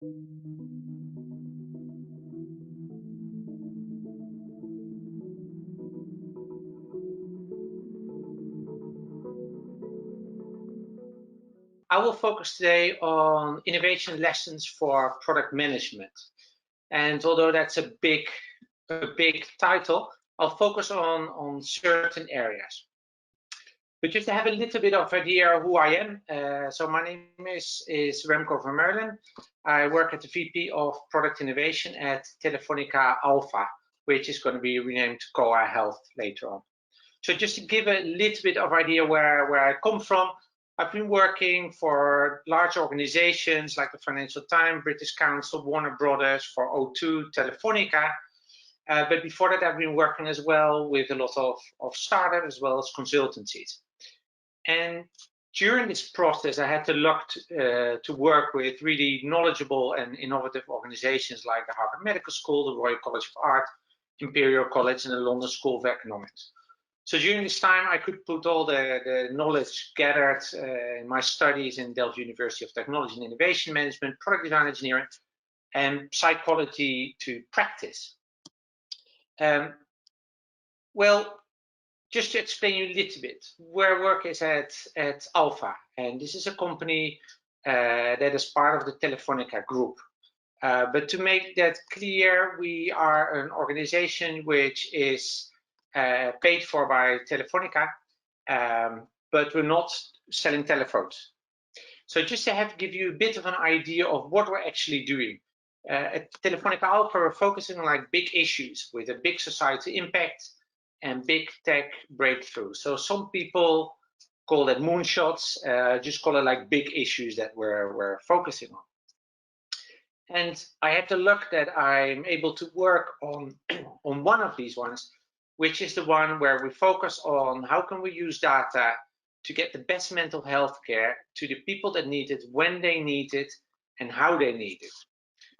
I will focus today on innovation lessons for product management. And although that's a big title, I'll focus on certain areas. But just to have a little bit of idea who I am, so my name is Remko Vermeulen. I work at the VP of Product Innovation at Telefonica Alpha, which is going to be renamed Koa Health later on. So just to give a little bit of idea where I come from, I've been working for large organizations like the Financial Times, British Council, Warner Brothers, for O2, Telefonica. But before that, I've been working as well with a lot of startups as well as consultancies. And during this process, I had the luck to work with really knowledgeable and innovative organizations like the Harvard Medical School, the Royal College of Art, Imperial College, and the London School of Economics. So during this time, I could put all the knowledge gathered in my studies in Delft University of Technology and Innovation Management, Product Design Engineering, and psychology to practice. Well, just to explain you a little bit, where I work is at Alpha, and this is a company that is part of the Telefonica group. But to make that clear, we are an organization which is paid for by Telefonica, but we're not selling telephones. So just to give you a bit of an idea of what we're actually doing. At Telefonica Alpha, we're focusing on like big issues with a big society impact and big tech breakthrough. So some people call that moonshots, just call it like big issues that we're focusing on. And I have the luck that I'm able to work on one of these ones, which is the one where we focus on how can we use data to get the best mental health care to the people that need it, when they need it, and how they need it.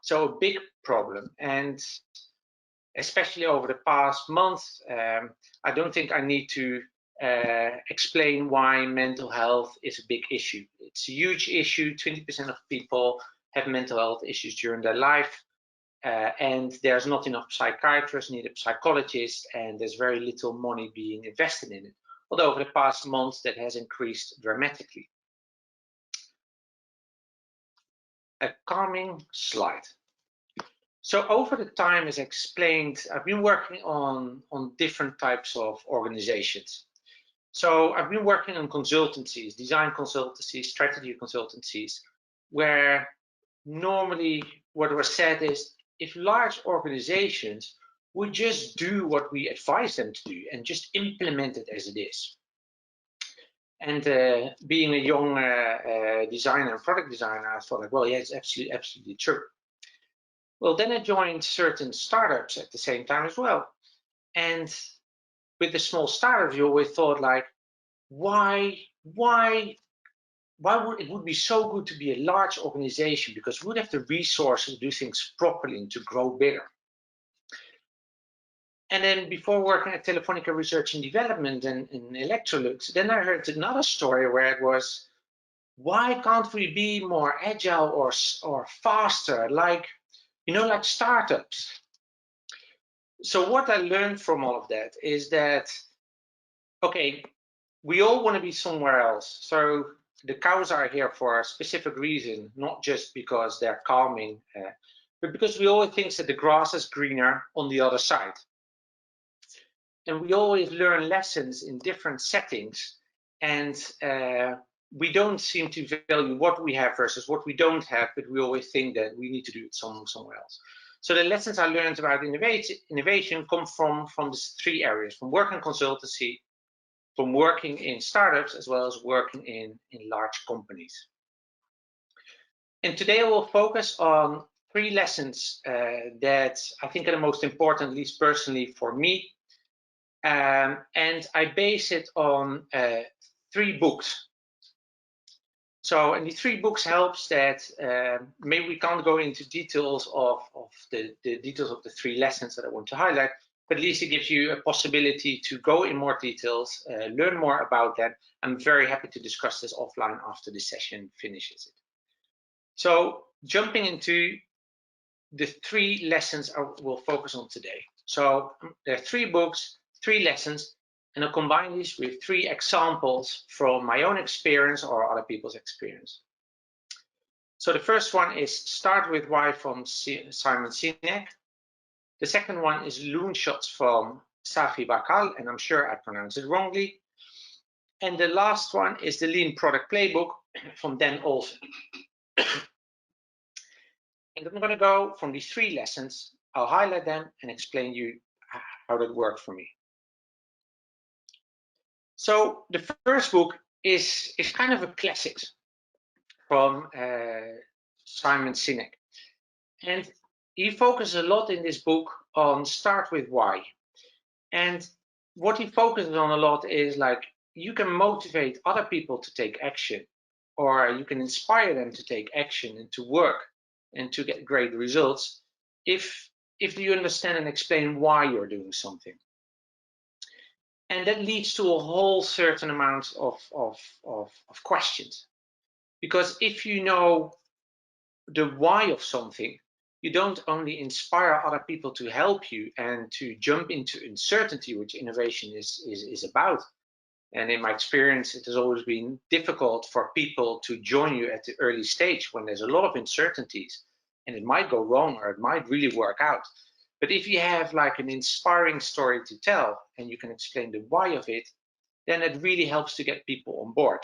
So a big problem. And especially over the past month, I don't think I need to explain why mental health is a big issue. It's a huge issue. 20% of people have mental health issues during their life, and there's not enough psychiatrists, neither psychologists, and there's very little money being invested in it. Although over the past months, that has increased dramatically. A calming slide. So over the time, as explained, I've been working on different types of organizations. So I've been working on consultancies, design consultancies, strategy consultancies, where normally what was said is if large organizations would just do what we advise them to do and just implement it as it is. And being a young designer and product designer, I thought like, well, yeah, it's absolutely true. Well, then I joined certain startups at the same time as well. And with the small startups, you always thought like, why would it be so good to be a large organization, because we would have the resources to do things properly and to grow bigger. And then before working at Telefonica Research and Development and Electrolux, then I heard another story where it was, why can't we be more agile or faster, like, you know, like startups? So what I learned from all of that is that, okay, we all want to be somewhere else. So the cows are here for a specific reason, not just because they're calming, but because we always think that the grass is greener on the other side. And we always learn lessons in different settings, and we don't seem to value what we have versus what we don't have, but we always think that we need to do it somewhere else. So the lessons I learned about innovation come from these three areas: from working consultancy, from working in startups, as well as working in large companies. And today I will focus on three lessons that I think are the most important, at least personally for me. And I base it on 3 books. So, and the 3 books helps that maybe we can't go into details of the details of the 3 lessons that I want to highlight, but at least it gives you a possibility to go in more details, learn more about that. I'm very happy to discuss this offline after the session finishes it. So jumping into the 3 lessons I will focus on today. So there are 3 books, 3 lessons, and I'll combine these with 3 examples from my own experience or other people's experience. So the first one is Start with Why from Simon Sinek. The second one is Loon Shots from Safi Bakal, and I'm sure I pronounced it wrongly. And the last one is the Lean Product Playbook from Dan Olsen. And I'm going to go from these 3 lessons. I'll highlight them and explain you how that worked for me. So the first book is kind of a classic from Simon Sinek. And he focuses a lot in this book on Start with Why. And what he focuses on a lot is like, you can motivate other people to take action, or you can inspire them to take action and to work and to get great results if you understand and explain why you're doing something. And that leads to a whole certain amount of questions. Because if you know the why of something, you don't only inspire other people to help you and to jump into uncertainty, which innovation is about. And in my experience, it has always been difficult for people to join you at the early stage when there's a lot of uncertainties, and it might go wrong or it might really work out. But if you have like an inspiring story to tell and you can explain the why of it, then it really helps to get people on board.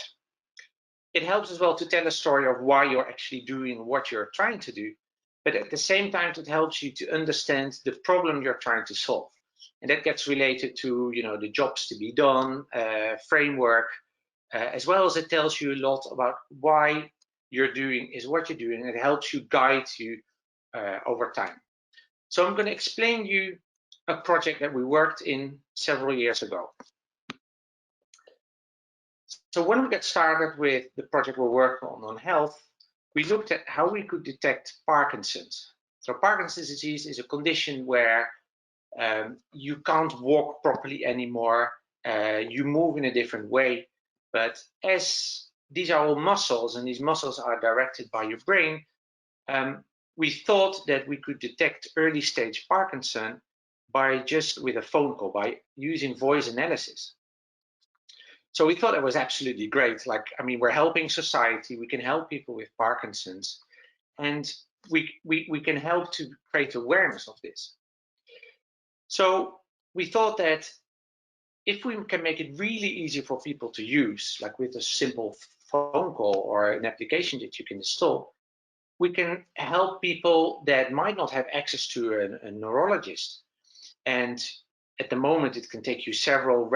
It helps as well to tell a story of why you're actually doing what you're trying to do, but at the same time, it helps you to understand the problem you're trying to solve. And that gets related to, the jobs to be done, framework, as well as it tells you a lot about why you're doing is what you're doing. And it helps you guide you over time. So I'm going to explain you a project that we worked in several years ago. So when we got started with the project we're working on health, we looked at how we could detect Parkinson's. So Parkinson's disease is a condition where you can't walk properly anymore, you move in a different way, but as these are all muscles and these muscles are directed by your brain, we thought that we could detect early stage Parkinson by just with a phone call, by using voice analysis. So we thought it was absolutely great. Like, I mean, we're helping society, we can help people with Parkinson's, and we can help to create awareness of this. So we thought that if we can make it really easy for people to use, like with a simple phone call or an application that you can install, we can help people that might not have access to a neurologist. And at the moment, it can take you several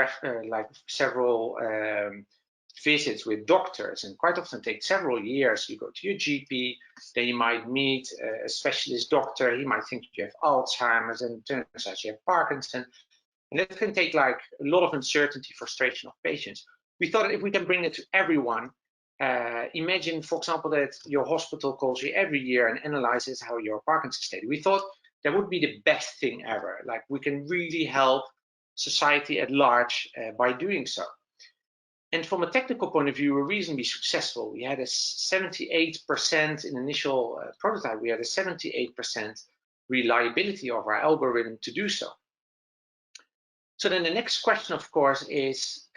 visits with doctors, and quite often take several years. You go to your GP, then you might meet a specialist doctor. He might think you have Alzheimer's, and it turns out you have Parkinson's. And that can take like a lot of uncertainty, frustration of patients. We thought if we can bring it to everyone, imagine, for example, that your hospital calls you every year and analyzes how your Parkinson's state. We thought that would be the best thing ever. Like, we can really help society at large by doing so. And from a technical point of view, we're reasonably successful. We had a 78% in initial prototype. We had a 78% reliability of our algorithm to do so. So then the next question, of course, is,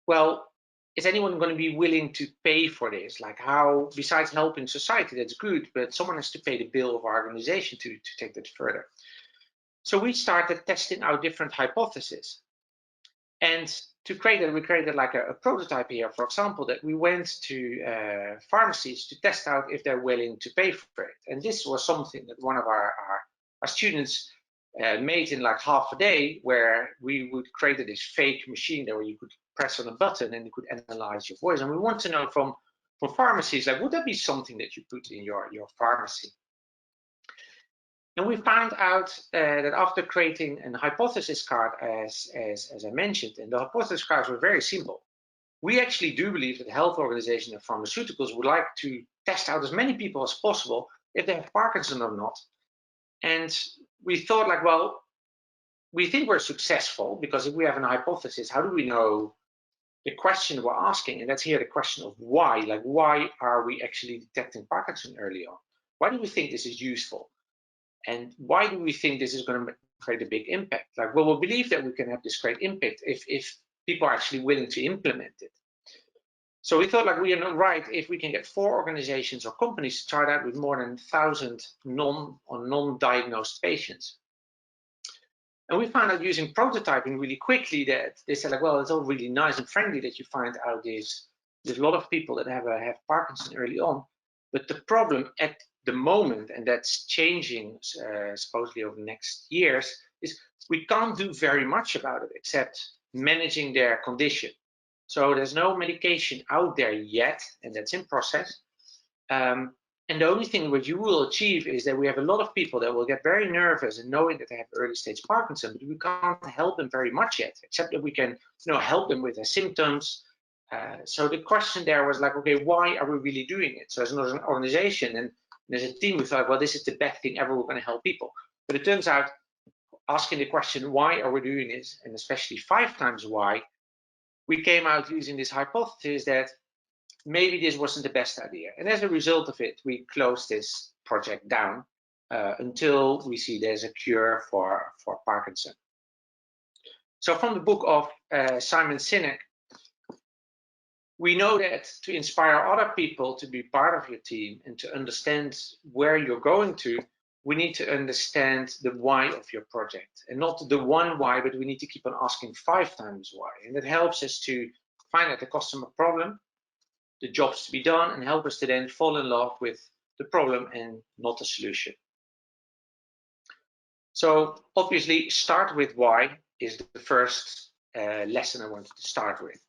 well, is anyone going to be willing to pay for this? Like, how, besides helping society, that's good, but someone has to pay the bill of our organization to take that further. So we started testing out different hypotheses. And to create that, we created like a prototype here, for example, that we went to pharmacies to test out if they're willing to pay for it. And this was something that one of our students made in like half a day, where we would create this fake machine there where you could press on a button and you could analyze your voice. And we want to know from pharmacies, like, would that be something that you put in your pharmacy? And we found out that after creating an hypothesis card, as I mentioned, and the hypothesis cards were very simple. We actually do believe that health organizations and pharmaceuticals would like to test out as many people as possible if they have Parkinson's or not. And we thought, like, well, we think we're successful because if we have an hypothesis, how do we know the question we're asking, and that's here the question of why, like why are we actually detecting Parkinson early on? Why do we think this is useful? And why do we think this is going to create a big impact? Like, well, we believe that we can have this great impact if people are actually willing to implement it. So we thought, like, we are not right if we can get 4 organizations or companies to try that with more than 1,000 non-diagnosed patients. And we found out using prototyping really quickly that they said, like, well, it's all really nice and friendly that you find out there's a lot of people that have Parkinson early on. But the problem at the moment, and that's changing supposedly over the next years, is we can't do very much about it except managing their condition. So there's no medication out there yet, and that's in process. And the only thing what you will achieve is that we have a lot of people that will get very nervous and knowing that they have early stage Parkinson, but we can't help them very much yet, except that we can, help them with their symptoms. So the question there was like, okay, why are we really doing it? So as an organization and as a team, we thought, well, this is the best thing ever. We're going to help people. But it turns out, asking the question, why are we doing this, and especially 5 times why, we came out using this hypothesis that maybe this wasn't the best idea. And as a result of it, we closed this project down until we see there's a cure for Parkinson. So from the book of Simon Sinek, we know that to inspire other people to be part of your team and to understand where you're going to, we need to understand the why of your project. And not the one why, but we need to keep on asking 5 times why. And that helps us to find out the customer problem, the jobs to be done, and help us to then fall in love with the problem and not the solution. So obviously, start with why is the first lesson I wanted to start with.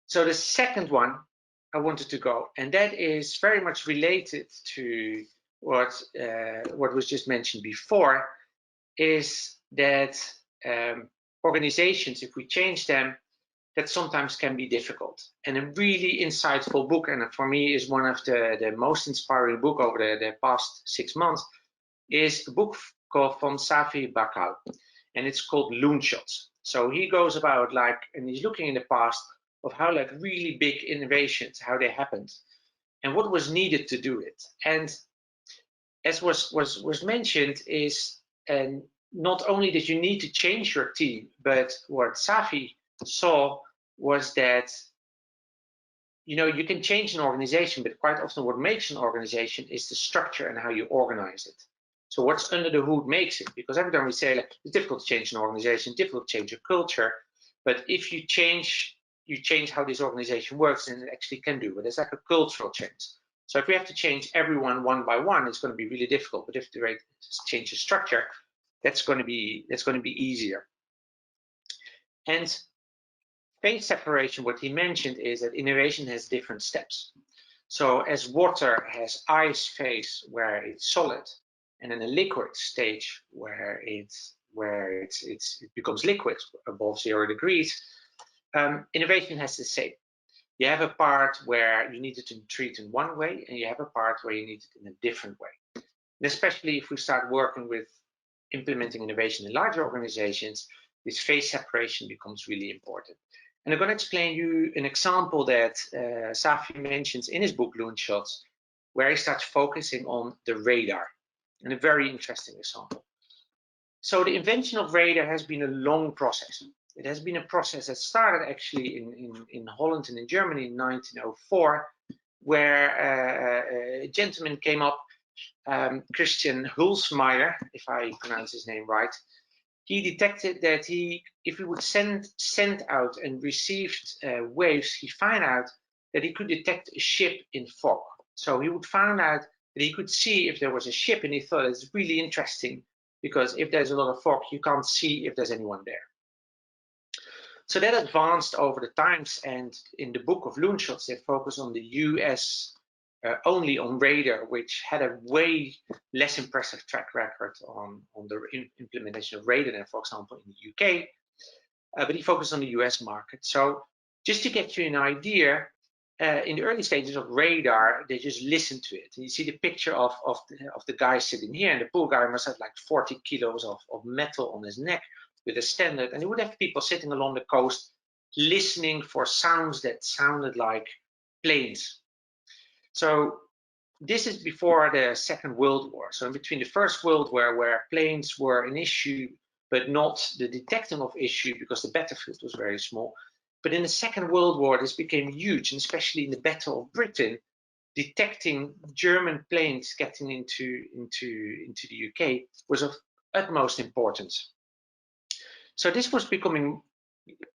So the second one I wanted to go, and that is very much related to what was just mentioned before, is that organizations, if we change them, that sometimes can be difficult. And a really insightful book, and for me is one of the most inspiring book over the past 6 months, is a book called from Safi Bahcall, and it's called Loonshots. So he goes about and he's looking in the past of how really big innovations, how they happened, and what was needed to do it. And as was mentioned, is and not only that you need to change your team, but what Safi saw was that you can change an organization, but quite often what makes an organization is the structure and how you organize it. So what's under the hood makes it, because every time we say it's difficult to change an organization, difficult to change a culture, but if you change how this organization works, then it actually can do it. It's like a cultural change. So if we have to change everyone one by one, it's going to be really difficult. But if we change the structure, that's going to be easier. And phase separation, what he mentioned is that innovation has different steps. So as water has ice phase where it's solid, and then a liquid stage where it becomes liquid above 0 degrees, innovation has the same. You have a part where you need it to treat in one way, and you have a part where you need it in a different way. And especially if we start working with implementing innovation in larger organizations, this phase separation becomes really important. And I'm going to explain you an example that Safi mentions in his book, Loonshots, where he starts focusing on the radar, and a very interesting example. So the invention of radar has been a long process. It has been a process that started actually in Holland and in Germany in 1904, where a gentleman came up, Christian Hulsmeyer, if I pronounce his name right. He detected that if he would send out and received waves, he found out that he could detect a ship in fog. So he would find out that he could see if there was a ship, and he thought it's really interesting because if there's a lot of fog, you can't see if there's anyone there. So that advanced over the times, and in the book of Loonshots, they focus on the US only on radar, which had a way less impressive track record on the implementation of radar than, for example, in the UK. But he focused on the US market. So just to get you an idea, in the early stages of radar, they just listened to it. And you see the picture of the guy sitting here, and the poor guy must have 40 kilos of metal on his neck, with a standard, and they would have people sitting along the coast listening for sounds that sounded like planes. So this is before the Second World War. So in between the First World War, where planes were an issue, but not the detecting of issue because the battlefield was very small. But in the Second World War, this became huge, and especially in the Battle of Britain, detecting German planes getting into the UK was of utmost importance. So this was becoming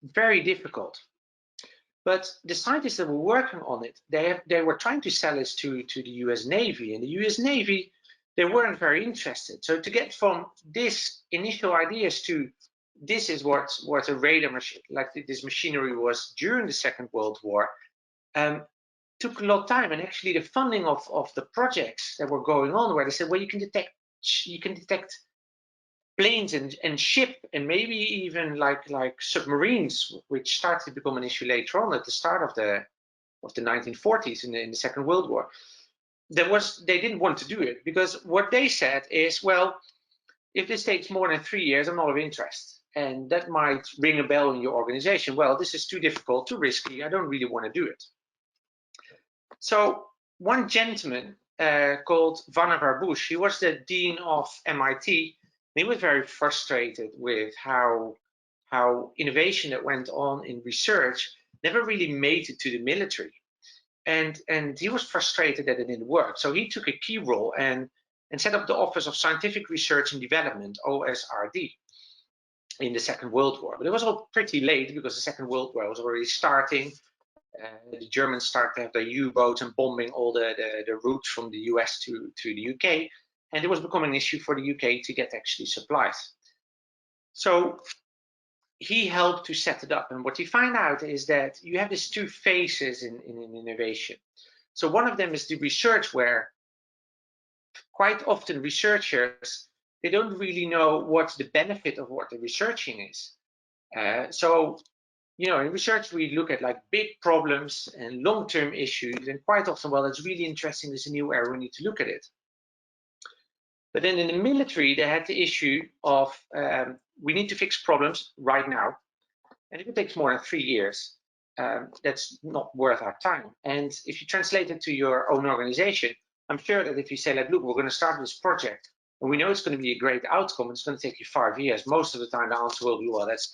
very difficult. But the scientists that were working on it, they were trying to sell this to the US Navy, and the US Navy, they weren't very interested. So to get from this initial ideas to this is what a radar machine, like this machinery was during the Second World War, took a lot of time. And actually the funding of the projects that were going on, where they said, well, you can detect planes and ship, and maybe even like submarines, which started to become an issue later on at the start of the 1940s in the Second World War. They didn't want to do it, because what they said is, well, if this takes more than 3 years, I'm not of interest. And that might ring a bell in your organization. Well, this is too difficult, too risky. I don't really want to do it. So one gentleman called Vannevar Bush, he was the dean of MIT. He was very frustrated with how innovation that went on in research never really made it to the military. And he was frustrated that it didn't work. So he took a key role and set up the Office of Scientific Research and Development, OSRD, in the Second World War. But it was all pretty late, because the Second World War was already starting. The Germans started to have their U-boats and bombing all the routes from the US to the UK. And it was becoming an issue for the UK to get actually supplies. So he helped to set it up. And what he found out is that you have these two phases in innovation. So one of them is the research, where quite often researchers, they don't really know what the benefit of what they're researching is. So in research, we look at like big problems and long-term issues, and quite often, well, it's really interesting, there's a new area, we need to look at it. But then in the military, they had the issue of we need to fix problems right now. And if it takes more than 3 years, that's not worth our time. And if you translate it to your own organization, I'm sure that if you say, like, look, we're going to start this project, and we know it's going to be a great outcome, it's going to take you 5 years, most of the time the answer will be, well, that's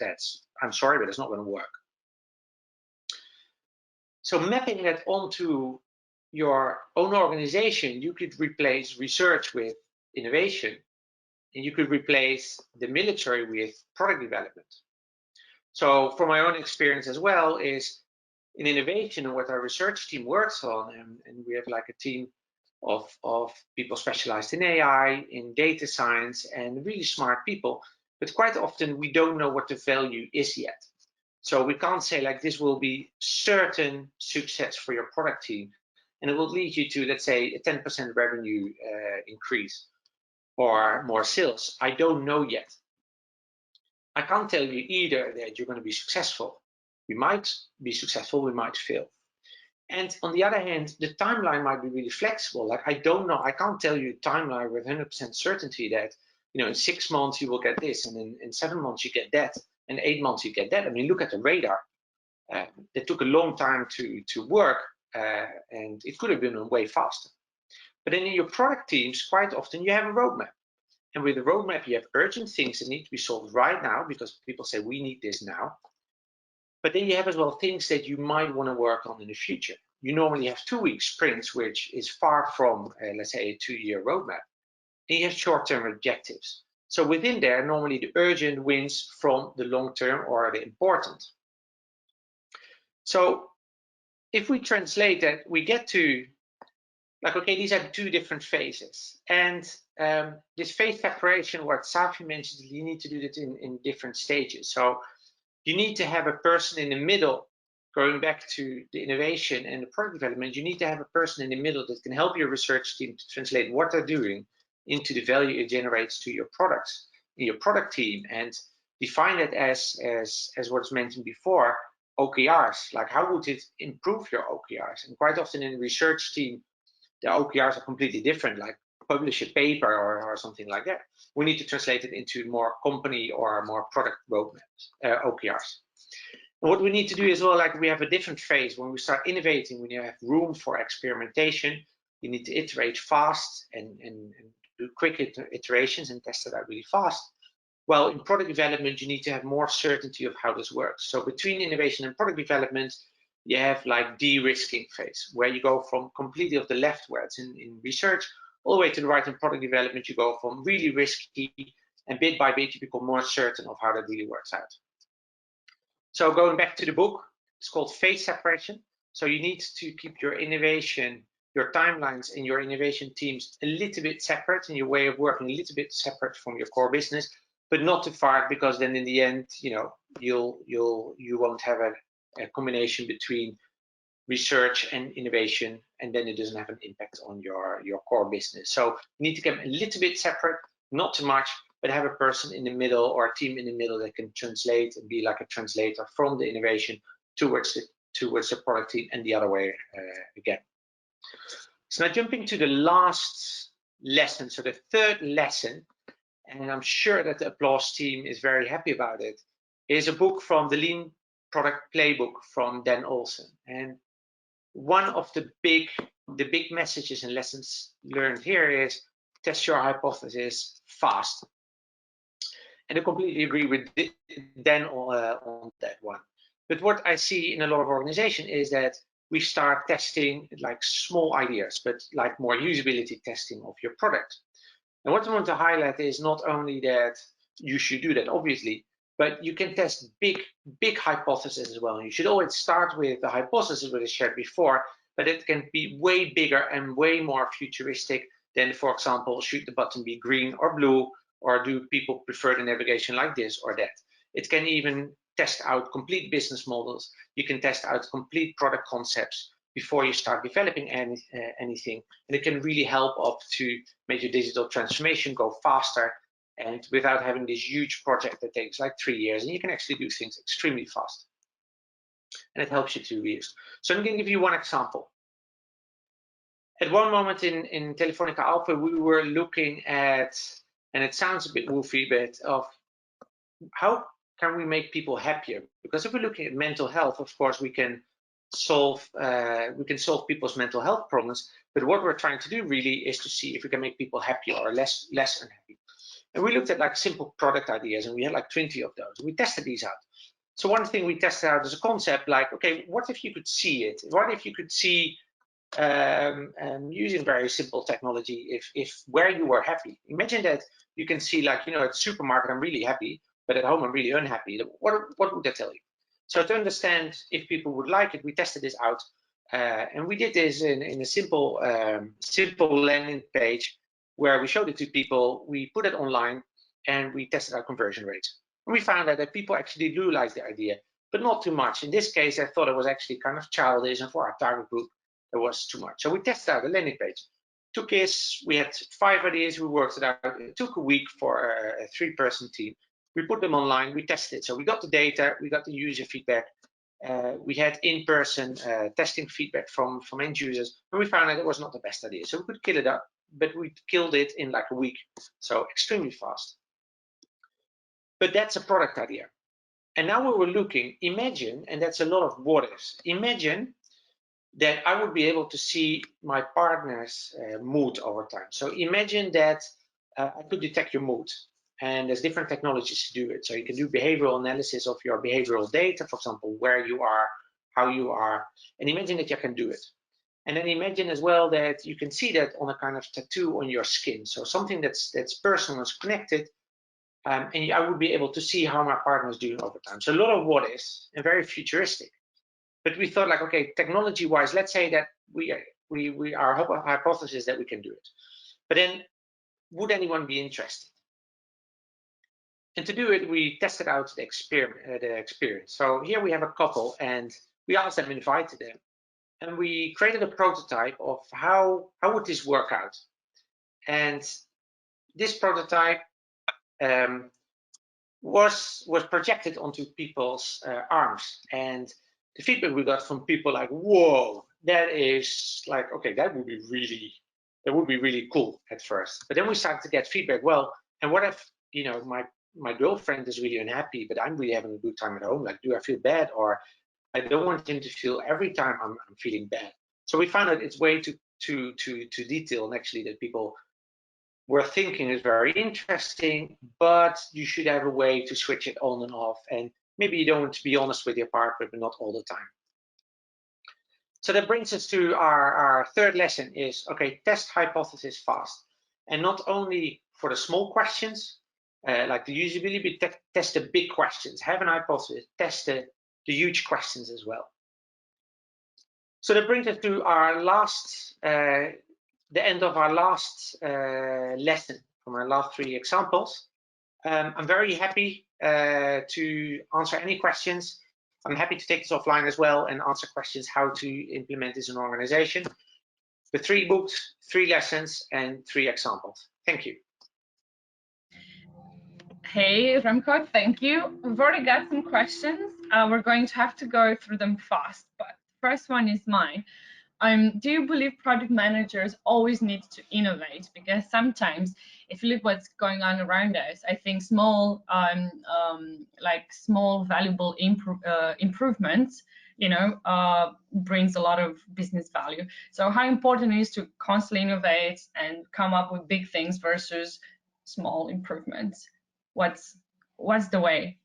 I'm sorry, but it's not going to work. So mapping that onto your own organization, you could replace research with innovation, and you could replace the military with product development. So from my own experience as well, is in innovation and what our research team works on, and we have like a team of people specialized in AI, in data science, and really smart people, but quite often we don't know what the value is yet. So we can't say like this will be certain success for your product team, and it will lead you to, let's say, a 10% revenue increase or more sales. I don't know yet. I can't tell you either that you're going to be successful. We might be successful, we might fail. And on the other hand, the timeline might be really flexible. Like, I don't know, I can't tell you a timeline with 100% certainty that, in 6 months you will get this, and in 7 months you get that, and 8 months you get that. I mean, look at the radar. That took a long time to work, and it could have been way faster. But then in your product teams, quite often you have a roadmap. And with the roadmap, you have urgent things that need to be solved right now, because people say, we need this now. But then you have as well things that you might want to work on in the future. You normally have 2-week sprints, which is far from, let's say, a 2-year roadmap. And you have short-term objectives. So within there, normally the urgent wins from the long-term or the important. So if we translate that, we get to, like, okay, these are 2 different phases. And this phase separation, what Safi mentioned, you need to do that in different stages. So you need to have a person in the middle, going back to the innovation and the product development, you need to have a person in the middle that can help your research team to translate what they're doing into the value it generates to your products, in your product team, and define it as what's mentioned before, OKRs, like how would it improve your OKRs? And quite often in the research team, the OKRs are completely different, like publish a paper or something like that. We need to translate it into more company or more product roadmaps, OKRs. And what we need to do as well, like we have a different phase when we start innovating, when you have room for experimentation, you need to iterate fast and do quick iterations and test it out really fast. Well, in product development, you need to have more certainty of how this works. So between innovation and product development, you have like de-risking phase, where you go from completely of the left, where it's in research, all the way to the right in product development. You go from really risky, and bit by bit, you become more certain of how that really works out. So going back to the book, it's called phase separation. So you need to keep your innovation, your timelines, and your innovation teams a little bit separate, and your way of working a little bit separate from your core business, but not too far, because then in the end, you know, you won't have a combination between research and innovation, and then it doesn't have an impact on your core business. So you need to get a little bit separate, not too much, but have a person in the middle or a team in the middle that can translate and be like a translator from the innovation towards the product team, and the other way again. So now jumping to the last lesson, so the third lesson, and I'm sure that the Applause team is very happy about it, is a book from the Lean Product Playbook from Dan Olson. And one of the big messages and lessons learned here is test your hypothesis fast. And I completely agree with Dan on that one. But what I see in a lot of organizations is that we start testing like small ideas, but like more usability testing of your product. And what I want to highlight is not only that you should do that, obviously, but you can test big hypotheses as well. And you should always start with the hypothesis that I shared before, but it can be way bigger and way more futuristic than, for example, should the button be green or blue, or do people prefer the navigation like this or that? It can even test out complete business models. You can test out complete product concepts before you start developing anything. And it can really help up to make your digital transformation go faster, and without having this huge project that takes like 3 years, and you can actually do things extremely fast. And it helps you to reuse. So I'm going to give you one example. At one moment in Telefonica Alpha, we were looking at, and it sounds a bit woofy, but of how can we make people happier? Because if we're looking at mental health, of course, we can solve people's mental health problems. But what we're trying to do really is to see if we can make people happier or less unhappy. And we looked at like simple product ideas, and we had like 20 of those. We tested these out. So one thing we tested out is a concept like, okay, what if you could see it? What if you could see using very simple technology, if where you were happy? Imagine that you can see, like, you know, at the supermarket I'm really happy, but at home I'm really unhappy. What would that tell you? So to understand if people would like it, we tested this out, and we did this in a simple landing page where we showed it to people. We put it online and we tested our conversion rates. And we found out that people actually do like the idea, but not too much. In this case, I thought it was actually kind of childish, and for our target group, it was too much. So we tested out the landing page. We had 5 ideas, we worked it out. It took a week for a 3-person team. We put them online, we tested. So we got the data, we got the user feedback. We had in-person testing feedback from end users, and we found that it was not the best idea. So we could kill it up, but we killed it in like a week. So extremely fast. But that's a product idea. And now we were looking, imagine, and that's a lot of what ifs. Imagine that I would be able to see my partner's mood over time. So imagine that I could detect your mood, and there's different technologies to do it. So you can do behavioral analysis of your behavioral data, for example, where you are, how you are, and imagine that you can do it. And then imagine as well that you can see that on a kind of tattoo on your skin. So something that's personal, is connected, and I would be able to see how my partner is doing over time. So a lot of what is, and very futuristic. But we thought, like, okay, technology-wise, let's say that our hypothesis that we can do it. But then, would anyone be interested? And to do it, we tested out the experience. So here we have a couple, and we asked them, invited them, and we created a prototype of how would this work out. And this prototype was projected onto people's arms, and the feedback we got from people like, whoa, that is like, okay, that would be really That would be really cool at first. But then we started to get feedback. Well, and what if, you know, my girlfriend is really unhappy, but I'm really having a good time at home. Like, do I feel bad? Or I don't want him to feel every time I'm feeling bad. So we found that it's way too detailed, and actually that people were thinking is very interesting, but you should have a way to switch it on and off. And maybe you don't want to be honest with your partner, but not all the time. So that brings us to our third lesson is, okay, test hypothesis fast. And not only for the small questions, like the usability, but test the big questions. Have an hypothesis, test the huge questions as well. So that brings us to our last, the end of our last lesson from our last 3 examples. I'm very happy to answer any questions. I'm happy to take this offline as well and answer questions how to implement this in an organization. The 3 books, 3 lessons, and 3 examples. Thank you. Hey, Remko, thank you. We've already got some questions. We're going to have to go through them fast, but the first one is mine. Do you believe project managers always need to innovate? Because sometimes, if you look what's going on around us, I think small, like small valuable improvements, you know, brings a lot of business value. So how important it is to constantly innovate and come up with big things versus small improvements? What's the way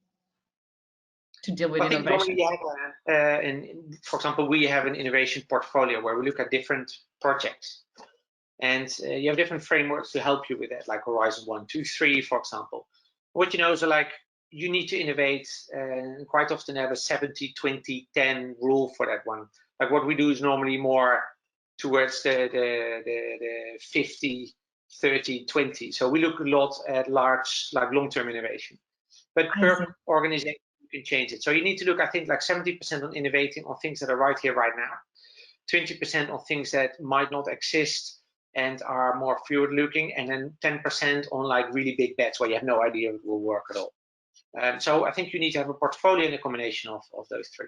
to deal with innovation? I think normally you have for example, we have an innovation portfolio where we look at different projects, and you have different frameworks to help you with that, like Horizon 1, 2, 3, for example. What you know is like you need to innovate, and quite often have a 70, 20, 10 rule for that one. Like what we do is normally more towards the 50, 30, 20. So we look a lot at large, like long-term innovation. But per organization, you can change it. So you need to look, I think, like 70% on innovating on things that are right here, right now. 20% on things that might not exist and are more forward-looking, and then 10% on like really big bets where you have no idea if it will work at all. So I think you need to have a portfolio and a combination of those 3.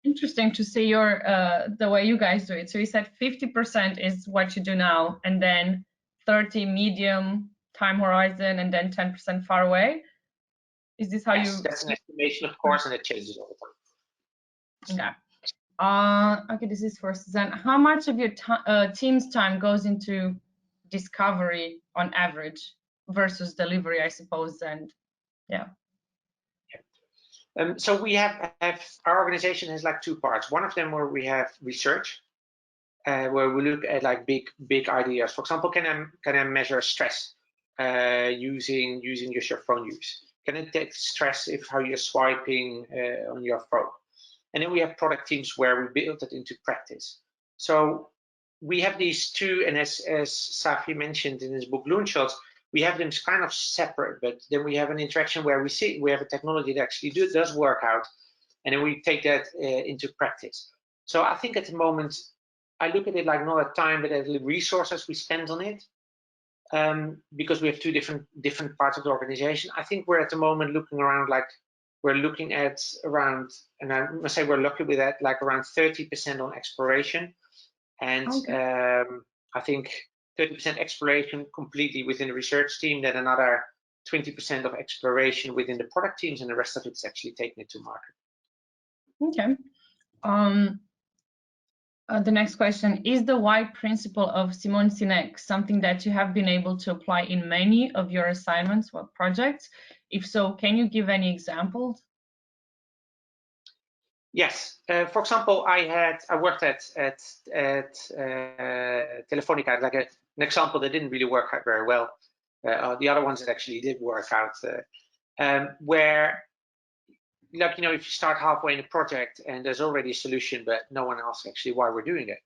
Interesting to see your the way you guys do it. So you said 50% is what you do now, and then 30 medium time horizon, and then 10% far away. Is this how you? That's an estimation, of course, and it changes all the time. Okay. Okay, this is for Suzanne. How much of your team's time goes into discovery on average versus delivery, I suppose, and yeah. So we have our organization has like 2 parts. One of them where we have research, where we look at like big ideas. For example, can I measure stress using just your phone use? Can I detect stress if how you're swiping on your phone? And then we have product teams where we build it into practice. So we have these 2, and as Safi mentioned in his book Loonshots, we have them kind of separate, but then we have an interaction where we have a technology that actually does work out, and then we take that into practice. So I think at the moment, I look at it like not a time, but as resources we spend on it, because we have 2 different parts of the organization. I think we're at the moment looking around, like we're looking at around, and I must say we're lucky with that, like around 30% on exploration, and okay. I think 30% exploration completely within the research team, then another 20% of exploration within the product teams, and the rest of it's actually taking it to market. Okay. The next question, is the why principle of Simon Sinek something that you have been able to apply in many of your assignments or projects? If so, can you give any examples? Yes. For example, I worked at Telefonica, like an example that didn't really work out very well. The other ones that actually did work out, where, like, you know, if you start halfway in a project and there's already a solution, but no one asks actually why we're doing it,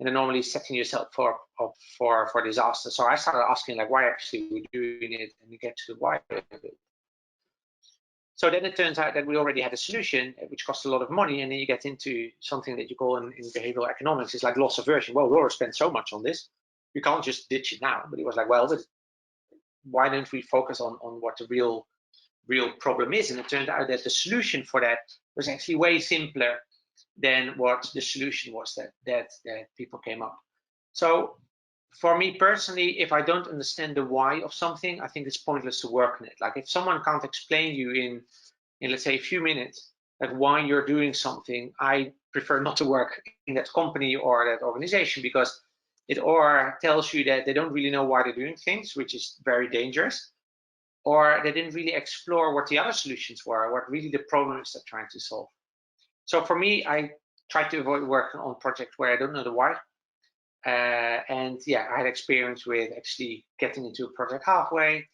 and then normally setting yourself for disaster. So I started asking, like, why actually we're doing it, and you get to why of it. So then it turns out that we already had a solution which cost a lot of money, and then you get into something that you call in behavioral economics is like loss aversion. Well, we already spent so much on this, you can't just ditch it now. But it was like, well, but why don't we focus on what the real problem is? And it turned out that the solution for that was actually way simpler than what the solution was that people came up. So for me personally, if I don't understand the why of something, I think it's pointless to work on it. Like if someone can't explain you in let's say a few minutes, like why you're doing something, I prefer not to work in that company or that organization, because it or tells you that they don't really know why they're doing things, which is very dangerous, or they didn't really explore what the other solutions were, what really the problems they're trying to solve. So for me, I try to avoid working on projects where I don't know the why. And yeah, I had experience with actually getting into a project halfway,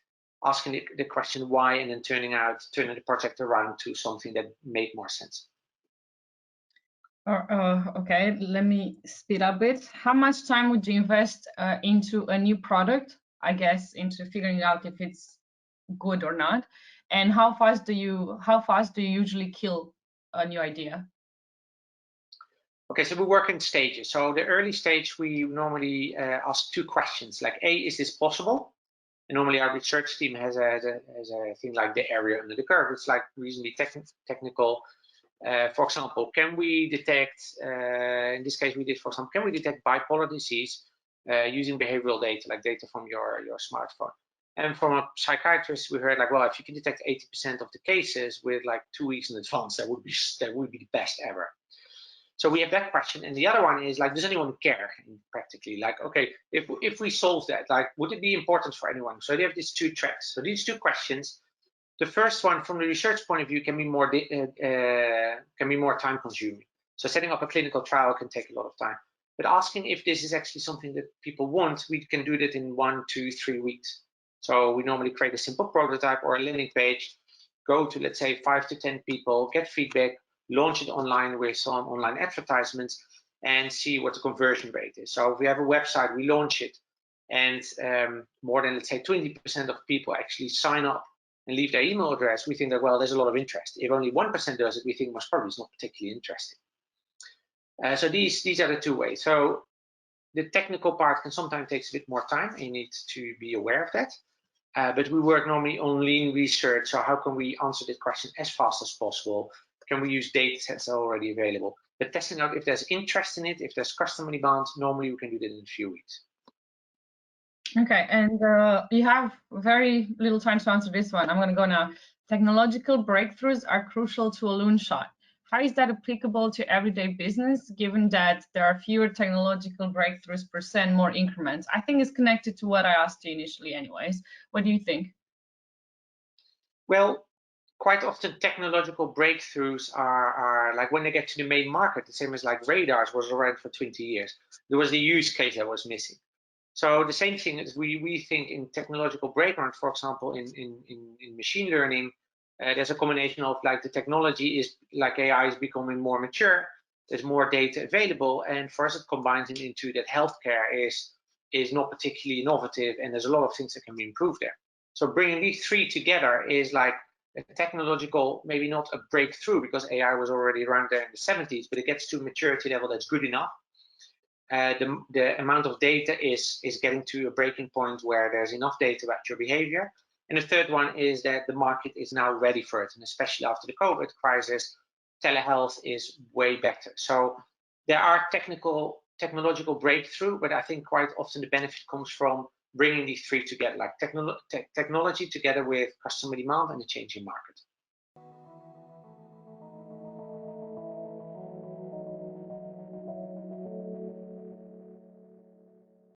asking the question why, and then turning the project around to something that made more sense. Okay, let me speed up a bit. How much time would you invest into a new product? I guess into figuring out if it's good or not. And how fast do you usually kill a new idea? Okay, so we work in stages. So the early stage, we normally ask two questions, like A, is this possible? And normally our research team has a thing like the area under the curve. It's like reasonably technical. For example, can we detect, in this case we did, for example, can we detect bipolar disease using behavioral data, like data from your smartphone? And from a psychiatrist, we heard like, well, if you can detect 80% of the cases with like 2 weeks in advance, that would be the best ever. So we have that question, and the other one is like, does anyone care? Practically, like, okay, if we solve that, like, would it be important for anyone? So they have these two tracks. So these two questions, the first one, from the research point of view, can be more time consuming. So setting up a clinical trial can take a lot of time. But asking if this is actually something that people want, we can do that in 1, 2, 3 weeks. So we normally create a simple prototype or a landing page, go to, let's say, 5 to 10 people, get feedback, launch it online with some online advertisements, and see what the conversion rate is. So if we have a website, we launch it, and more than, let's say, 20% of people actually sign up and leave their email address, we think that, well, there's a lot of interest. If only 1% does it, we think most probably it's not particularly interesting. So these are the two ways. So the technical part can sometimes take a bit more time, and you need to be aware of that. But we work normally on lean research. So how can we answer this question as fast as possible? Can we use data sets that are already available? But testing out if there's interest in it, if there's customer demand, normally we can do that in a few weeks. Okay, and you have very little time to answer this one. I'm going to go now. Technological breakthroughs are crucial to a loon shot. How is that applicable to everyday business, given that there are fewer technological breakthroughs per se and more increments? I think it's connected to what I asked you initially anyways. What do you think? Well, quite often technological breakthroughs are like when they get to the main market, the same as like radars was around for 20 years. There was the use case that was missing. So the same thing is we think in technological breakthroughs, for example, in machine learning, there's a combination of like the technology is like AI is becoming more mature, there's more data available, and for us it combines it into that healthcare is not particularly innovative, and there's a lot of things that can be improved there. So bringing these three together is like a technological, maybe not a breakthrough because AI was already around there in the 70s, but it gets to a maturity level that's good enough. The amount of data is getting to a breaking point where there's enough data about your behavior. And the third one is that the market is now ready for it. And especially after the COVID crisis, telehealth is way better. So there are technological breakthrough, but I think quite often the benefit comes from bringing these three together, like technology together with customer demand and the changing market.